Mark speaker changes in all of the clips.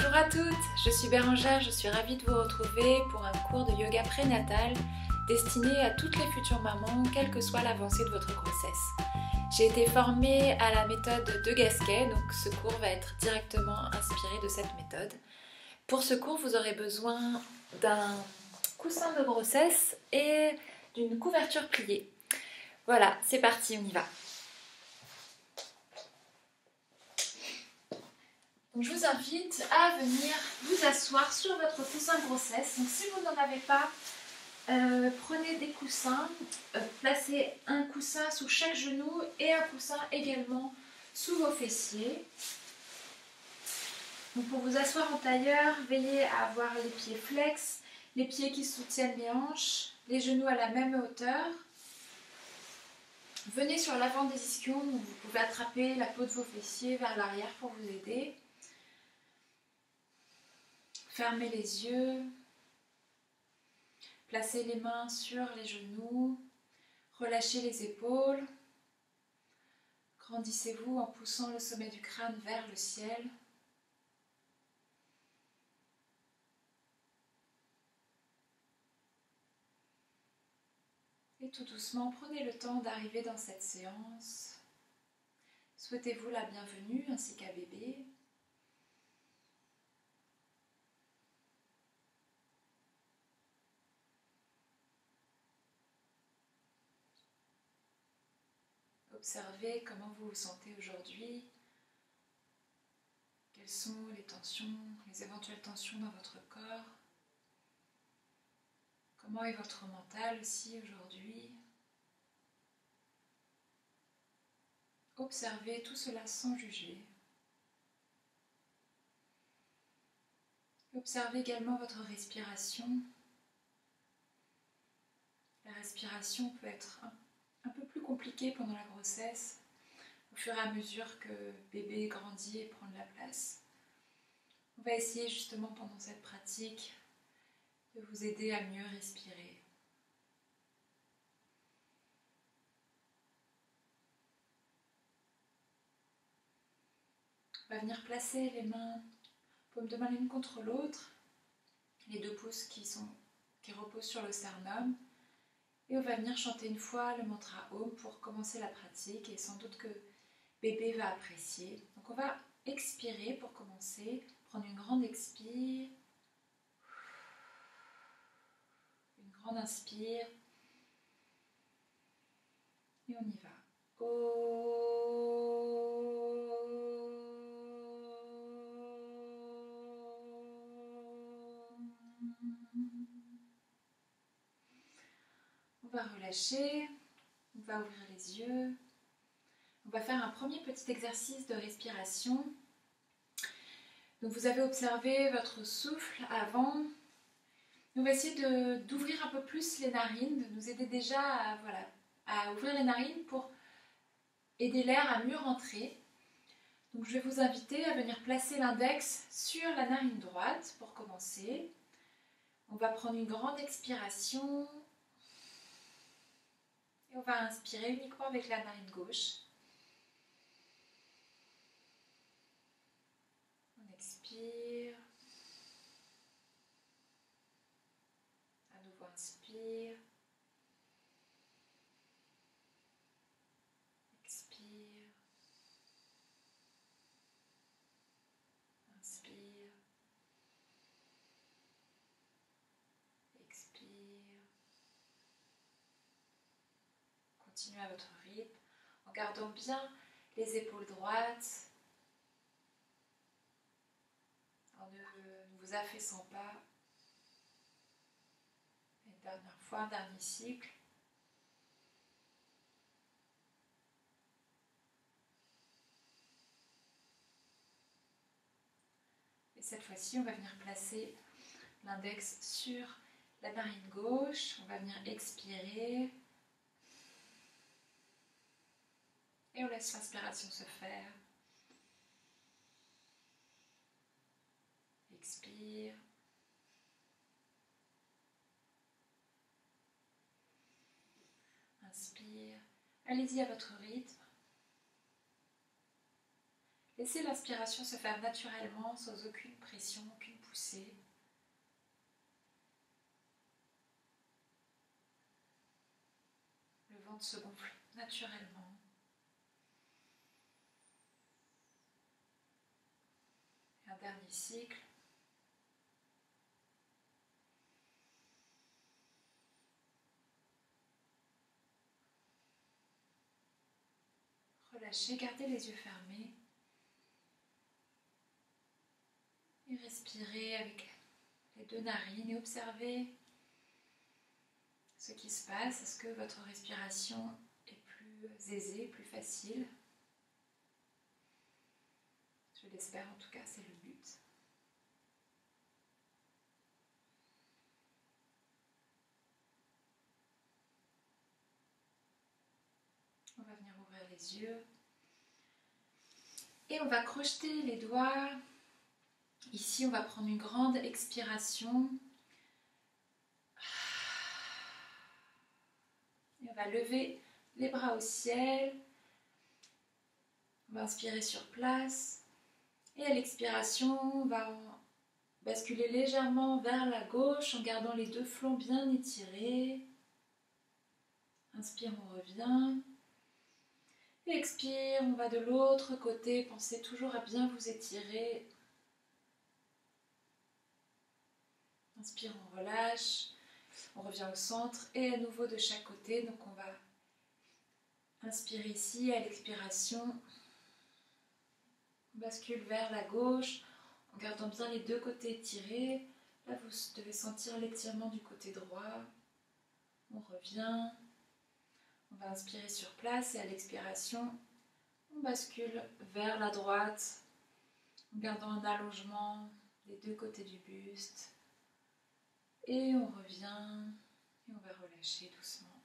Speaker 1: Bonjour à toutes, je suis Bérangère, je suis ravie de vous retrouver pour un cours de yoga prénatal destiné à toutes les futures mamans, quelle que soit l'avancée de votre grossesse. J'ai été formée à la méthode de Gasquet, donc ce cours va être directement inspiré de cette méthode. Pour ce cours, vous aurez besoin d'un coussin de grossesse et d'une couverture pliée. Voilà, c'est parti, on y va. Donc, je vous invite à venir vous asseoir sur votre coussin de grossesse. Donc, si vous n'en avez pas, prenez des coussins, placez un coussin sous chaque genou et un coussin également sous vos fessiers. Donc, pour vous asseoir en tailleur, veillez à avoir les pieds flex, les pieds qui soutiennent les hanches, les genoux à la même hauteur. Venez sur l'avant des ischions, où vous pouvez attraper la peau de vos fessiers vers l'arrière pour vous aider. Fermez les yeux, placez les mains sur les genoux, relâchez les épaules, grandissez-vous en poussant le sommet du crâne vers le ciel. Et tout doucement, prenez le temps d'arriver dans cette séance. Souhaitez-vous la bienvenue ainsi qu'à bébé. Observez comment vous vous sentez aujourd'hui. Quelles sont les tensions, les éventuelles tensions dans votre corps? Comment est votre mental aussi aujourd'hui? Observez tout cela sans juger. Observez également votre respiration. La respiration peut être un peu plus compliquée pendant la grossesse, au fur et à mesure que bébé grandit et prend de la place. On va essayer justement pendant cette pratique de vous aider à mieux respirer. On va venir placer les mains, paume de main l'une contre l'autre, les deux pouces qui reposent sur le sternum. Et on va venir chanter une fois le mantra Om pour commencer la pratique et sans doute que bébé va apprécier. Donc on va expirer pour commencer, prendre une grande expire, une grande inspire et on y va. On va relâcher, on va ouvrir les yeux. On va faire un premier petit exercice de respiration. Donc vous avez observé votre souffle avant. On va essayer d'ouvrir un peu plus les narines, de nous aider déjà à ouvrir les narines pour aider l'air à mieux rentrer. Donc je vais vous inviter à venir placer l'index sur la narine droite pour commencer. On va prendre une grande expiration et on va inspirer uniquement avec la narine gauche. On expire. À nouveau inspire. Expire. Inspire. Expire. Continuez à votre rythme en gardant bien les épaules droites, en ne vous affaissant pas. Une dernière fois, un dernier cycle. Et cette fois-ci, on va venir placer l'index sur la narine gauche. On va venir expirer. Et on laisse l'inspiration se faire. Expire. Inspire. Allez-y à votre rythme. Laissez l'inspiration se faire naturellement, sans aucune pression, aucune poussée. Le ventre se gonfle naturellement. Et un dernier cycle. Relâchez, gardez les yeux fermés. Et respirez avec les deux narines et observez ce qui se passe. Est-ce que votre respiration est plus aisée, plus facile? Je l'espère, en tout cas, c'est le but. On va venir ouvrir les yeux. Et on va crocheter les doigts. Ici, on va prendre une grande expiration. Et on va lever les bras au ciel. On va inspirer sur place. Et à l'expiration, on va basculer légèrement vers la gauche en gardant les deux flancs bien étirés. Inspire, on revient. Et expire, on va de l'autre côté. Pensez toujours à bien vous étirer. Inspire, on relâche. On revient au centre et à nouveau de chaque côté. Donc on va inspirer ici, à l'expiration. On bascule vers la gauche en gardant bien les deux côtés étirés. Là, vous devez sentir l'étirement du côté droit. On revient. On va inspirer sur place et à l'expiration, on bascule vers la droite en gardant un allongement des deux côtés du buste. Et on revient et on va relâcher doucement.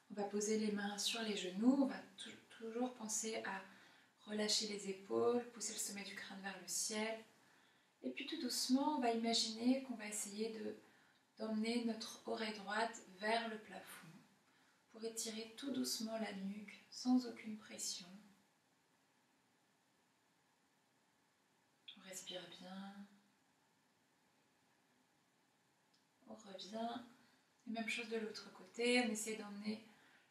Speaker 1: On va poser les mains sur les genoux. On va toujours penser à relâcher les épaules, pousser le sommet du crâne vers le ciel. Et puis tout doucement, on va imaginer qu'on va essayer d'emmener notre oreille droite vers le plafond pour étirer tout doucement la nuque sans aucune pression. On respire bien. On revient. Et même chose de l'autre côté, on essaie d'emmener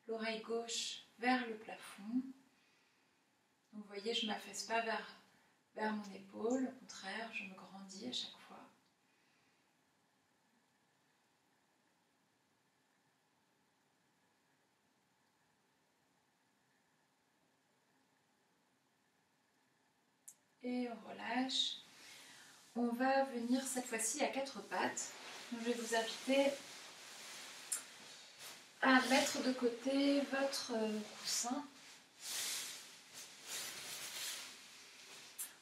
Speaker 1: l'oreille gauche vers le plafond. Donc vous voyez, je ne m'affaisse pas vers mon épaule, au contraire, je me grandis à chaque fois. Et on relâche. On va venir cette fois-ci à quatre pattes. Donc, je vais vous inviter à mettre de côté votre coussin.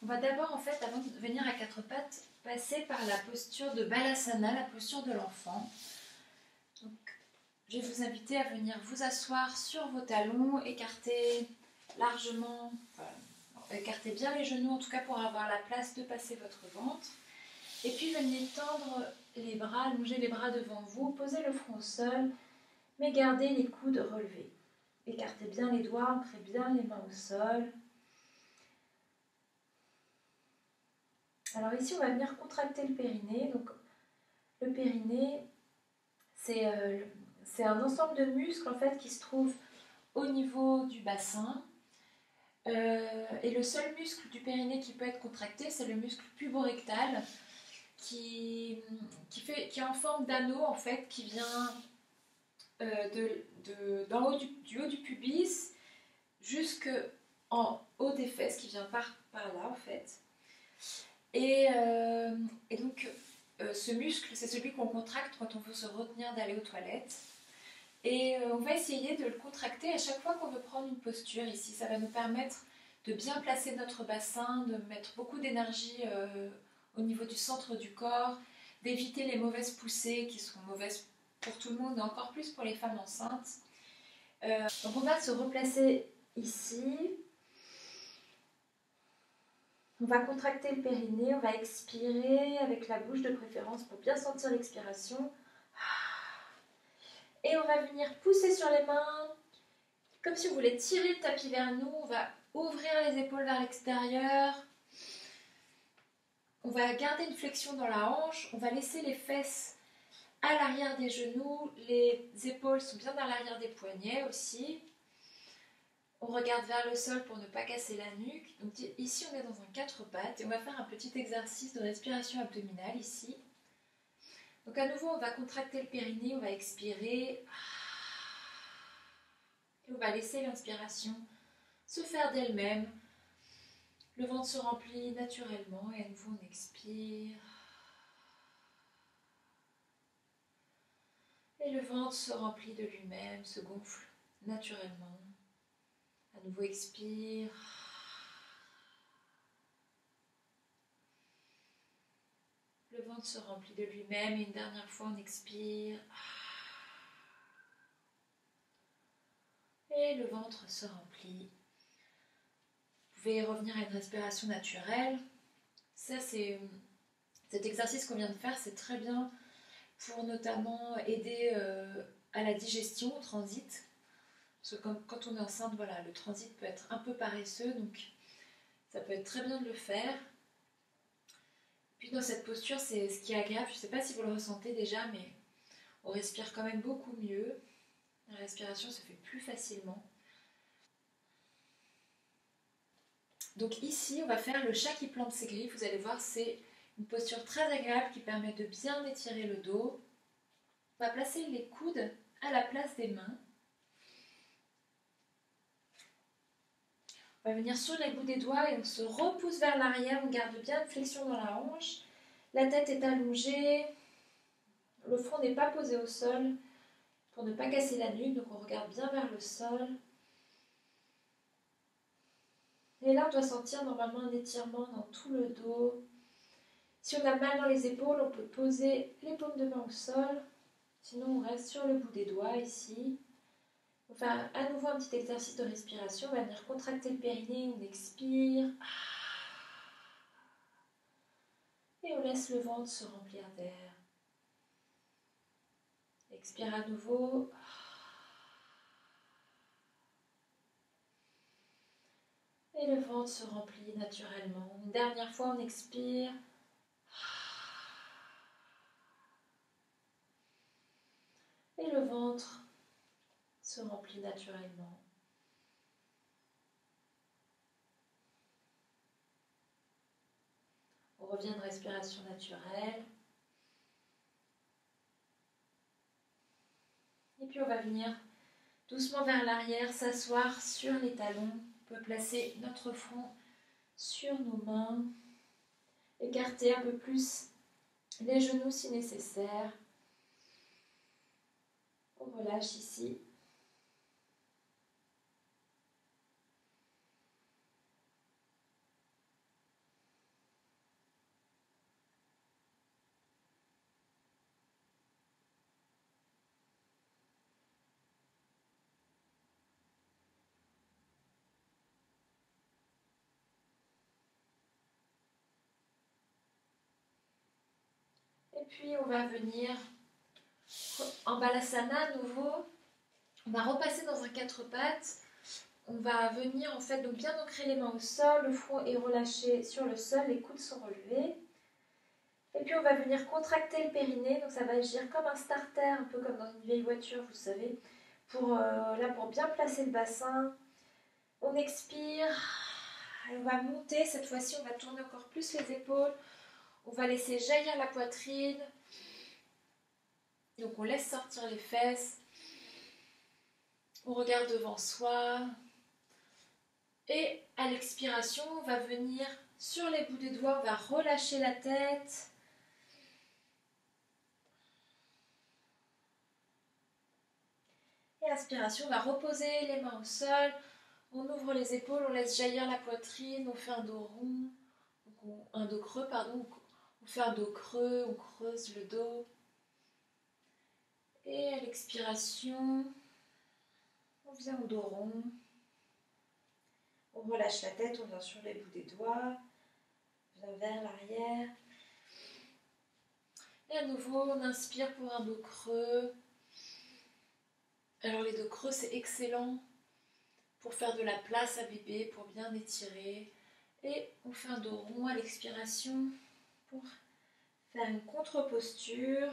Speaker 1: On va d'abord, en fait, avant de venir à quatre pattes, passer par la posture de Balasana, la posture de l'enfant. Donc, je vais vous inviter à venir vous asseoir sur vos talons, écarter largement, écartez bien les genoux en tout cas pour avoir la place de passer votre ventre. Et puis venez tendre les bras, allonger les bras devant vous, posez le front au sol, mais gardez les coudes relevés. Écartez bien les doigts, ancrez bien les mains au sol. Alors ici, on va venir contracter le périnée. Donc, le périnée, c'est un ensemble de muscles en fait, qui se trouvent au niveau du bassin. Et le seul muscle du périnée qui peut être contracté, c'est le muscle puborectal qui est en forme d'anneau en fait, qui vient du haut du pubis jusqu'en haut des fesses, qui vient par là en fait. Et donc ce muscle, c'est celui qu'on contracte quand on veut se retenir d'aller aux toilettes. Et on va essayer de le contracter à chaque fois qu'on veut prendre une posture ici. Ça va nous permettre de bien placer notre bassin, de mettre beaucoup d'énergie au niveau du centre du corps, d'éviter les mauvaises poussées qui sont mauvaises pour tout le monde et encore plus pour les femmes enceintes. Donc on va se replacer ici. On va contracter le périnée, on va expirer avec la bouche de préférence pour bien sentir l'expiration. Et on va venir pousser sur les mains, Comme si on voulait tirer le tapis vers nous, on va ouvrir les épaules vers l'extérieur. On va garder une flexion dans la hanche, on va laisser les fesses à l'arrière des genoux, les épaules sont bien à l'arrière des poignets aussi. On regarde vers le sol pour ne pas casser la nuque. Donc ici on est dans un 4 pattes et on va faire un petit exercice de respiration abdominale ici. Donc à nouveau on va contracter le périnée, on va expirer. Et on va laisser l'inspiration se faire d'elle-même. Le ventre se remplit naturellement et à nouveau on expire. Et le ventre se remplit de lui-même, se gonfle naturellement. À nouveau expire. Le ventre se remplit de lui-même et une dernière fois on expire. Et le ventre se remplit. Vous pouvez revenir à une respiration naturelle. Cet exercice qu'on vient de faire, c'est très bien pour notamment aider à la digestion, au transit. Parce que quand on est enceinte, voilà, le transit peut être un peu paresseux, donc ça peut être très bien de le faire. Puis dans cette posture, c'est ce qui est agréable, je ne sais pas si vous le ressentez déjà, mais on respire quand même beaucoup mieux. La respiration se fait plus facilement. Donc ici, on va faire le chat qui plante ses griffes. Vous allez voir, c'est une posture très agréable qui permet de bien étirer le dos. On va placer les coudes à la place des mains. On va venir sur les bouts des doigts et on se repousse vers l'arrière. On garde bien une flexion dans la hanche. La tête est allongée. Le front n'est pas posé au sol pour ne pas casser la nuque. Donc on regarde bien vers le sol. Et là, on doit sentir normalement un étirement dans tout le dos. Si on a mal dans les épaules, on peut poser les paumes de main au sol. Sinon, on reste sur le bout des doigts ici. On va faire à nouveau un petit exercice de respiration. On va venir contracter le périnée, on expire. Et on laisse le ventre se remplir d'air. Expire à nouveau. Et le ventre se remplit naturellement. Une dernière fois, on expire. Et le ventre se remplit naturellement. On revient à une respiration naturelle. Et puis on va venir doucement vers l'arrière, s'asseoir sur les talons. On peut placer notre front sur nos mains. Écarter un peu plus les genoux si nécessaire. On relâche ici. Et puis on va venir en balasana à nouveau. On va repasser dans un 4 pattes. On va venir en fait donc bien ancrer les mains au sol, le front est relâché sur le sol, les coudes sont relevés. Et puis on va venir contracter le périnée, donc ça va agir comme un starter, un peu comme dans une vieille voiture, vous savez, pour bien placer le bassin. On expire, et on va monter, cette fois-ci on va tourner encore plus les épaules, on va laisser jaillir la poitrine, donc on laisse sortir les fesses, on regarde devant soi, et à l'expiration on va venir sur les bouts des doigts, on va relâcher la tête. Et inspiration, on va reposer les mains au sol, on ouvre les épaules, on laisse jaillir la poitrine, on fait un dos rond, un dos creux, pardon, on fait un dos creux, on creuse le dos. Et à l'expiration, on vient au dos rond, on relâche la tête, on vient sur les bouts des doigts, on vient vers l'arrière. Et à nouveau, on inspire pour un dos creux. Alors les dos creux, c'est excellent pour faire de la place à bébé, pour bien étirer. Et on fait un dos rond à l'expiration pour faire une contre-posture.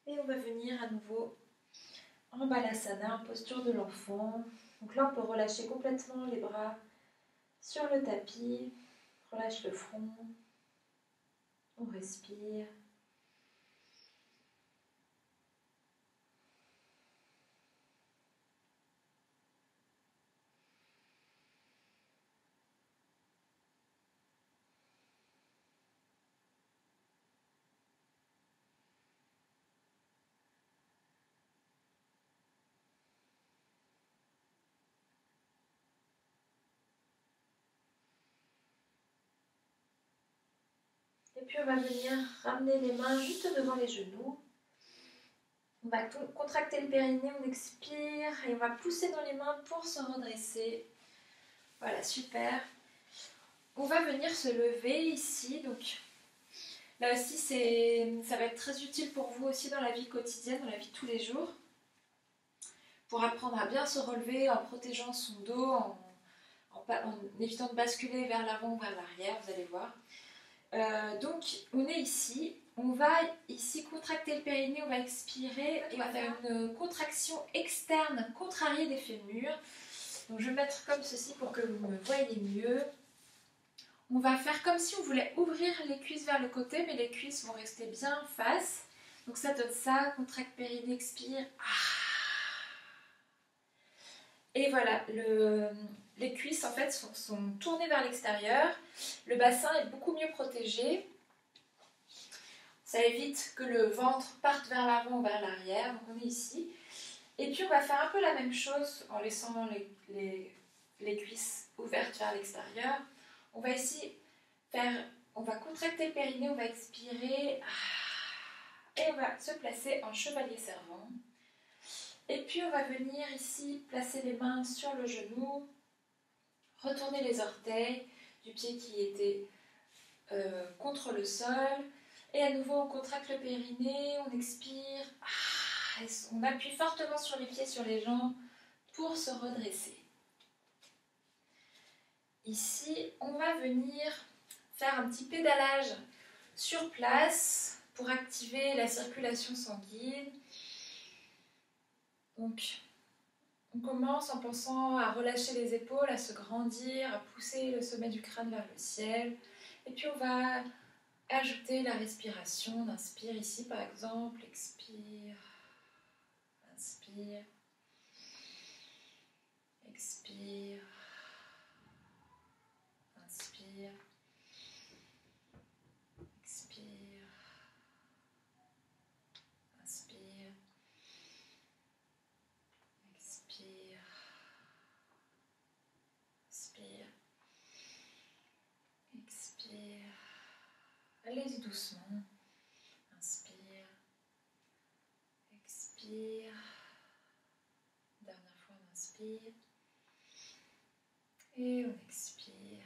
Speaker 1: Et on va venir à nouveau en Balasana, en posture de l'enfant. Donc là, on peut relâcher complètement les bras sur le tapis. Relâche le front. On respire. Et puis on va venir ramener les mains juste devant les genoux. On va contracter le périnée, on expire et on va pousser dans les mains pour se redresser. Voilà, super. On va venir se lever ici. Donc là aussi, ça va être très utile pour vous aussi dans la vie quotidienne, dans la vie de tous les jours. Pour apprendre à bien se relever en protégeant son dos, en évitant de basculer vers l'avant ou vers l'arrière, vous allez voir. Donc on est ici, on va ici contracter le périnée, on va expirer et on va faire une contraction externe contrariée des fémurs. Donc je vais mettre comme ceci pour que vous me voyez mieux. On va faire comme si on voulait ouvrir les cuisses vers le côté, mais les cuisses vont rester bien en face. Donc ça donne ça, contracte périnée, expire. Et voilà, les cuisses en fait sont tournées vers l'extérieur. Le bassin est beaucoup mieux protégé. Ça évite que le ventre parte vers l'avant ou vers l'arrière. Donc on est ici. Et puis on va faire un peu la même chose en laissant les cuisses ouvertes vers l'extérieur. On va ici on va contracter le périnée, on va expirer. Et on va se placer en chevalier servant. Et puis on va venir ici placer les mains sur le genou, retourner les orteils du pied qui était contre le sol. Et à nouveau on contracte le périnée, on expire. On appuie fortement sur les pieds, sur les jambes pour se redresser. Ici, on va venir faire un petit pédalage sur place pour activer la circulation sanguine. Donc, on commence en pensant à relâcher les épaules, à se grandir, à pousser le sommet du crâne vers le ciel. Et puis, on va ajouter la respiration. On inspire ici, par exemple. Expire. Inspire. Expire. Inspire. Expire. Inspire. Expire. Inspire. Expire. Allez-y doucement. Inspire. Expire. Dernière fois, on inspire. Et on expire.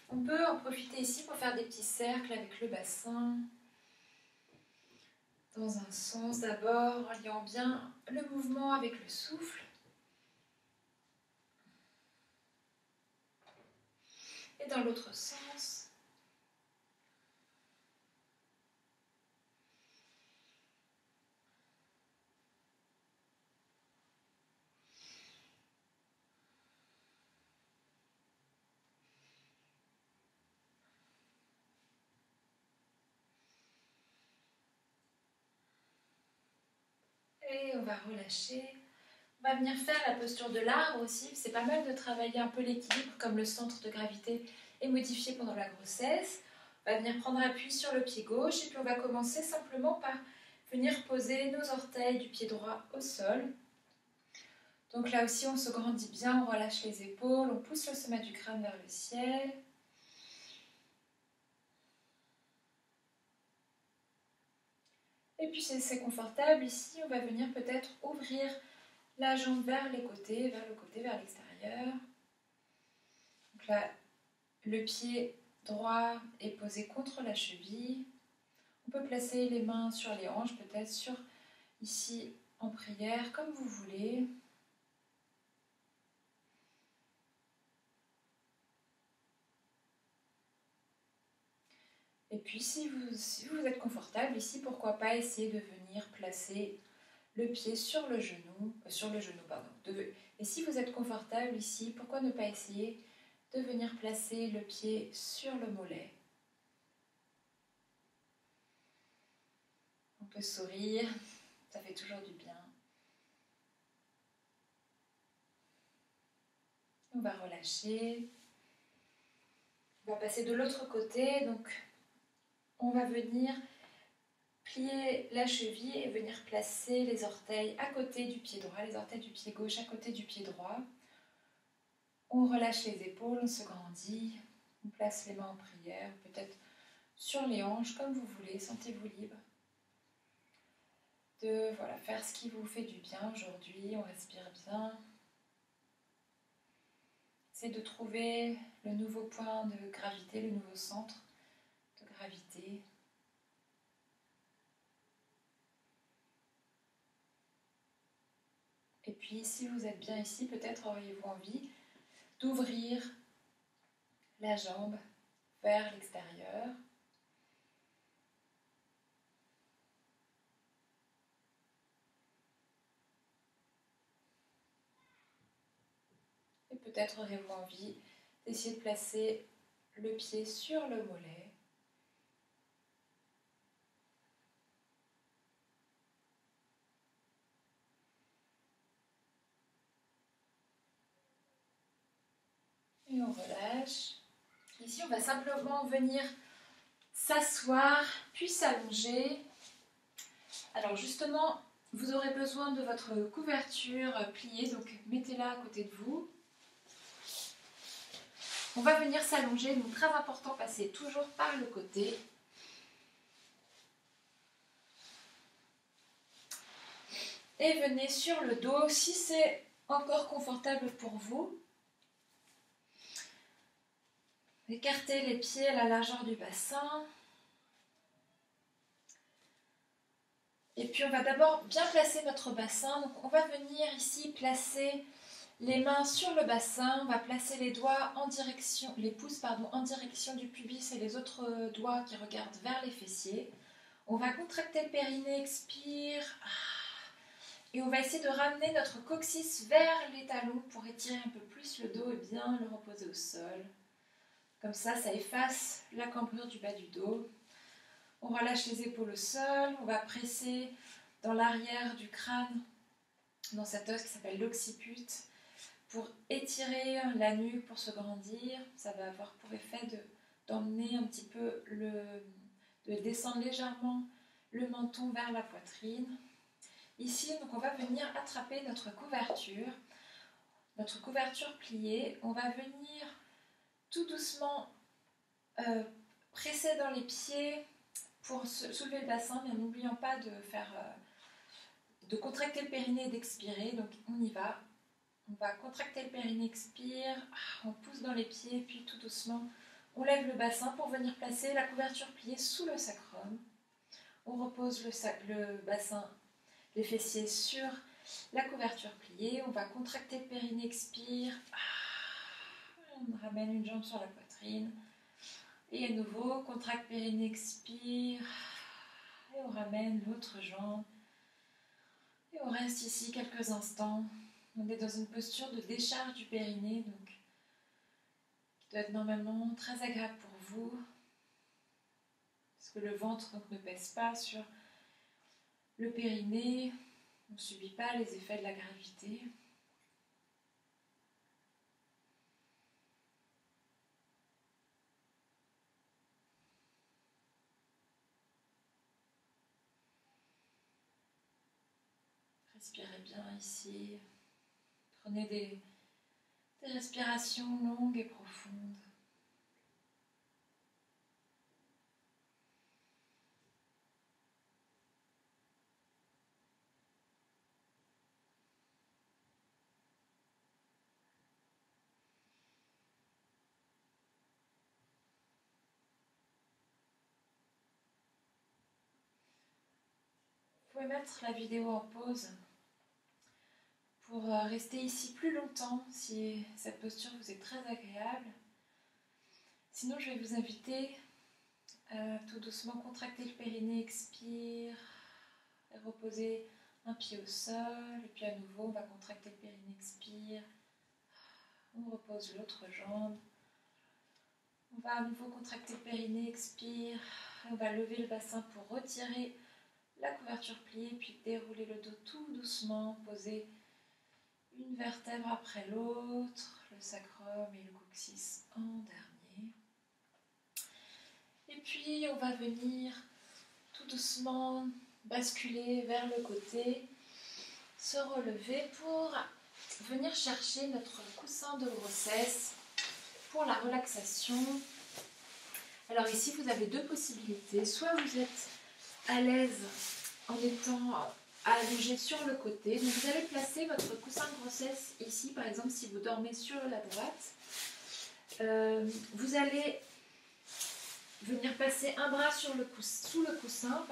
Speaker 1: On peut en profiter ici pour faire des petits cercles avec le bassin. Dans un sens d'abord, en liant bien le mouvement avec le souffle. Et dans l'autre sens. Et on va relâcher. On va venir faire la posture de l'arbre aussi. C'est pas mal de travailler un peu l'équilibre, comme le centre de gravité est modifié pendant la grossesse. On va venir prendre appui sur le pied gauche et puis on va commencer simplement par venir poser nos orteils du pied droit au sol. Donc là aussi, on se grandit bien, on relâche les épaules, on pousse le sommet du crâne vers le ciel. Et puis c'est confortable, ici on va venir peut-être ouvrir la jambe vers les côtés, vers le côté, vers l'extérieur. Donc là, le pied droit est posé contre la cheville. On peut placer les mains sur les hanches, peut-être ici en prière, comme vous voulez. Et puis si vous êtes confortable ici, pourquoi pas essayer de venir placer le pied sur le genou, pardon. Et si vous êtes confortable ici, pourquoi ne pas essayer de venir placer le pied sur le mollet. On peut sourire, ça fait toujours du bien. On va relâcher. On va passer de l'autre côté, donc on va venir plier la cheville et venir placer les orteils à côté du pied droit, les orteils du pied gauche à côté du pied droit. On relâche les épaules, on se grandit, on place les mains en prière, peut-être sur les hanches, comme vous voulez, sentez-vous libre de faire ce qui vous fait du bien aujourd'hui. On respire bien. C'est de trouver le nouveau point de gravité, le nouveau centre de gravité. Et puis, si vous êtes bien ici, peut-être auriez-vous envie d'ouvrir la jambe vers l'extérieur. Et peut-être aurez-vous envie d'essayer de placer le pied sur le mollet. Et on relâche. Ici, on va simplement venir s'asseoir, puis s'allonger. Alors justement, vous aurez besoin de votre couverture pliée, donc mettez-la à côté de vous. On va venir s'allonger, donc très important, passer toujours par le côté. Et venez sur le dos, si c'est encore confortable pour vous. Écartez les pieds à la largeur du bassin. Et puis on va d'abord bien placer notre bassin. Donc on va venir ici placer les mains sur le bassin. On va placer les doigts en direction, les pouces en direction du pubis et les autres doigts qui regardent vers les fessiers. On va contracter le périnée, expire. Et on va essayer de ramener notre coccyx vers les talons pour étirer un peu plus le dos et bien le reposer au sol. Comme ça efface la cambrure du bas du dos. On relâche les épaules au sol. On va presser dans l'arrière du crâne, dans cet os qui s'appelle l'occiput, pour étirer la nuque, pour se grandir. Ça va avoir pour effet d'emmener un petit peu, de descendre légèrement le menton vers la poitrine. Ici, donc, on va venir attraper notre couverture pliée. On va venir tout doucement presser dans les pieds pour soulever le bassin, mais n'oublions pas de contracter le périnée et d'expirer. Donc on y va. On va contracter le périnée, expire, on pousse dans les pieds, puis tout doucement, on lève le bassin pour venir placer la couverture pliée sous le sacrum. On repose le bassin, les fessiers sur la couverture pliée. On va contracter le périnée, expire. On ramène une jambe sur la poitrine. Et à nouveau, contracte périnée, expire. Et on ramène l'autre jambe. Et on reste ici quelques instants. On est dans une posture de décharge du périnée, donc qui doit être normalement très agréable pour vous. Parce que le ventre ne pèse pas sur le périnée. On ne subit pas les effets de la gravité. Respirez bien ici. Prenez des respirations longues et profondes. pouvez mettre la vidéo en pause pour rester ici plus longtemps si cette posture vous est très agréable. Sinon, je vais vous inviter à tout doucement contracter le périnée, expire, et reposer un pied au sol, et puis à nouveau on va contracter le périnée, expire, on repose l'autre jambe, on va à nouveau contracter le périnée, expire, on va lever le bassin pour retirer la couverture pliée, puis dérouler le dos tout doucement, poser une vertèbre après l'autre, le sacrum et le coccyx en dernier. Et puis on va venir tout doucement basculer vers le côté, se relever pour venir chercher notre coussin de grossesse pour la relaxation. Alors ici vous avez deux possibilités, soit vous êtes à l'aise en étant allongé sur le côté, donc vous allez placer votre coussin de grossesse ici, par exemple si vous dormez sur la droite, vous allez venir passer un bras sous le coussin,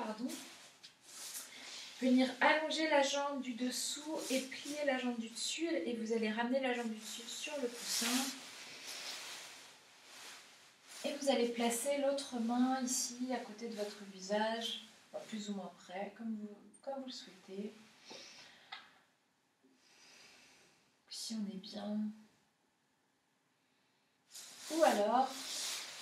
Speaker 1: venir allonger la jambe du dessous et plier la jambe du dessus, et vous allez ramener la jambe du dessus sur le coussin. Et vous allez placer l'autre main ici à côté de votre visage, plus ou moins près, comme vous le souhaitez. Si on est bien. Ou alors,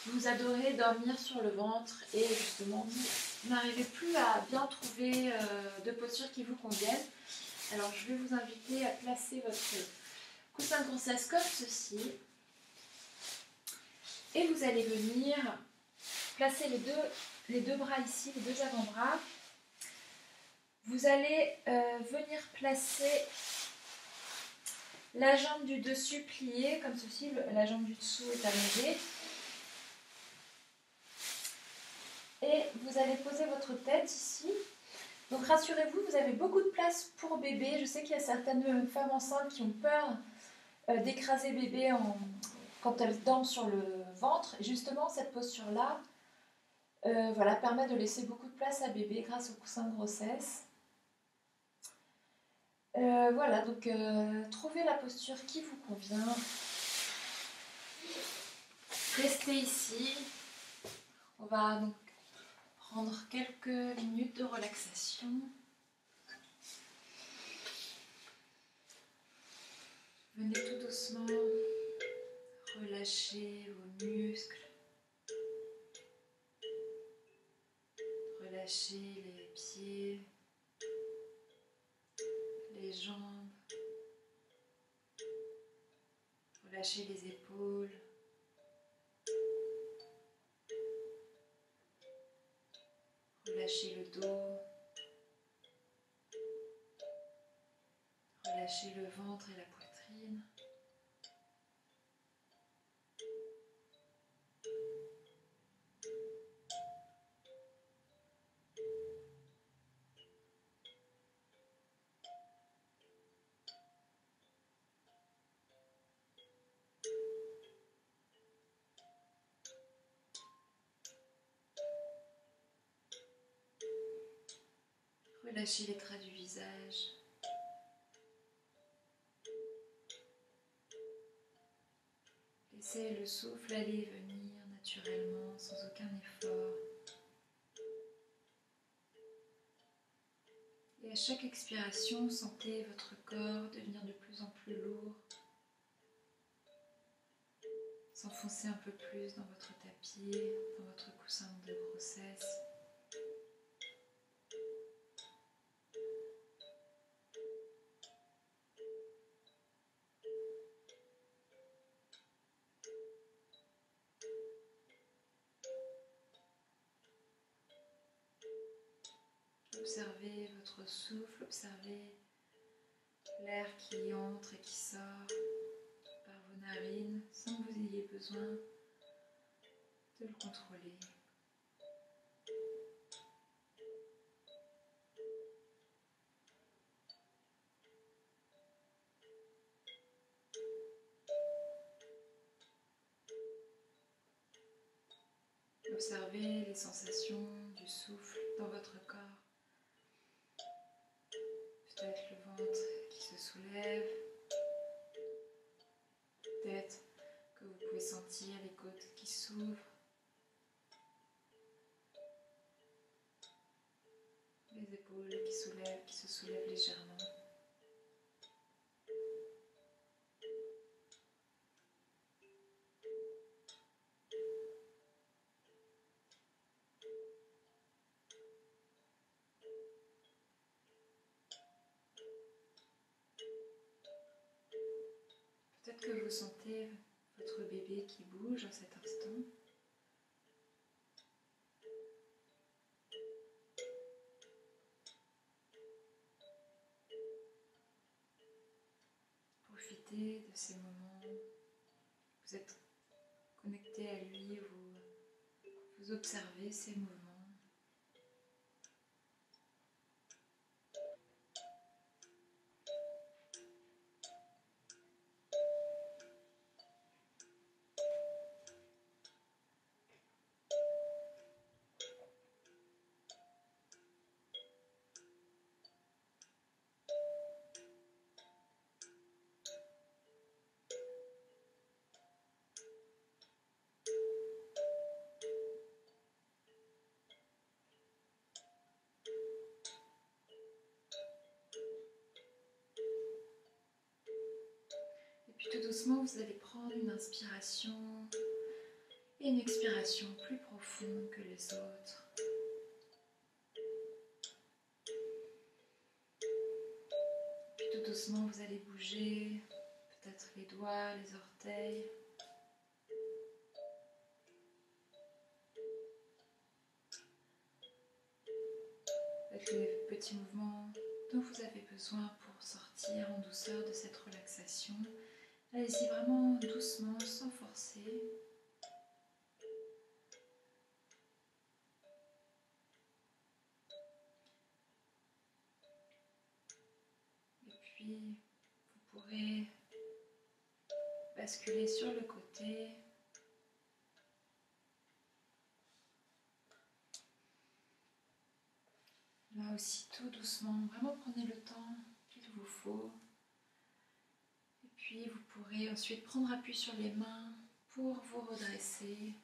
Speaker 1: vous adorez dormir sur le ventre et justement, vous n'arrivez plus à bien trouver de posture qui vous convienne. Alors, je vais vous inviter à placer votre coussin de grossesse comme ceci. Et vous allez venir placer les deux bras ici, les deux avant-bras. Vous allez venir placer la jambe du dessus pliée, comme ceci, la jambe du dessous est allongée. Et vous allez poser votre tête ici. Donc rassurez-vous, vous avez beaucoup de place pour bébé. Je sais qu'il y a certaines femmes enceintes qui ont peur d'écraser bébé quand elles dorment sur le ventre. Et justement, cette posture-là permet de laisser beaucoup de place à bébé grâce au coussin de grossesse. Donc trouvez la posture qui vous convient. Restez ici. On va donc prendre quelques minutes de relaxation. Venez tout doucement relâcher vos muscles. Relâchez les pieds, les jambes. Relâchez les épaules. Relâchez le dos. Relâchez le ventre et la poitrine. Relâchez les traits du visage. Laissez le souffle aller et venir naturellement, sans aucun effort. Et à chaque expiration, sentez votre corps devenir de plus en plus lourd. S'enfoncer un peu plus dans votre tapis, dans votre coussin de grossesse. Observez votre souffle, observez l'air qui entre et qui sort par vos narines sans que vous ayez besoin de le contrôler. Observez les sensations du souffle dans votre corps. soulève. Peut-être que vous pouvez sentir les côtes qui s'ouvrent. Les épaules qui se soulèvent légèrement. Peut-être que vous sentez votre bébé qui bouge à cet instant. Profitez de ces moments où vous êtes connecté à lui, vous observez ces mouvements. Tout doucement, vous allez prendre une inspiration et une expiration plus profonde que les autres. Puis tout doucement, vous allez bouger peut-être les doigts, les orteils. Avec les petits mouvements dont vous avez besoin pour sortir en douceur de cette relaxation. Allez-y vraiment doucement, sans forcer. Et puis, vous pourrez basculer sur le côté. Là aussi, tout doucement, vraiment prenez le temps qu'il vous faut. Puis vous pourrez ensuite prendre appui sur les mains pour vous redresser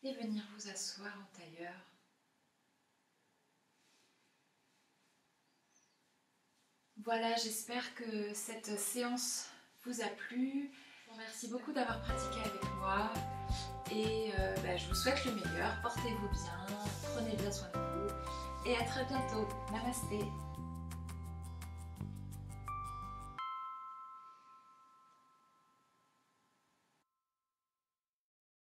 Speaker 1: et venir vous asseoir en tailleur. Voilà, j'espère que cette séance vous a plu. Je vous remercie beaucoup d'avoir pratiqué avec moi et je vous souhaite le meilleur. Portez-vous bien, prenez bien soin de vous et à très bientôt. Namasté.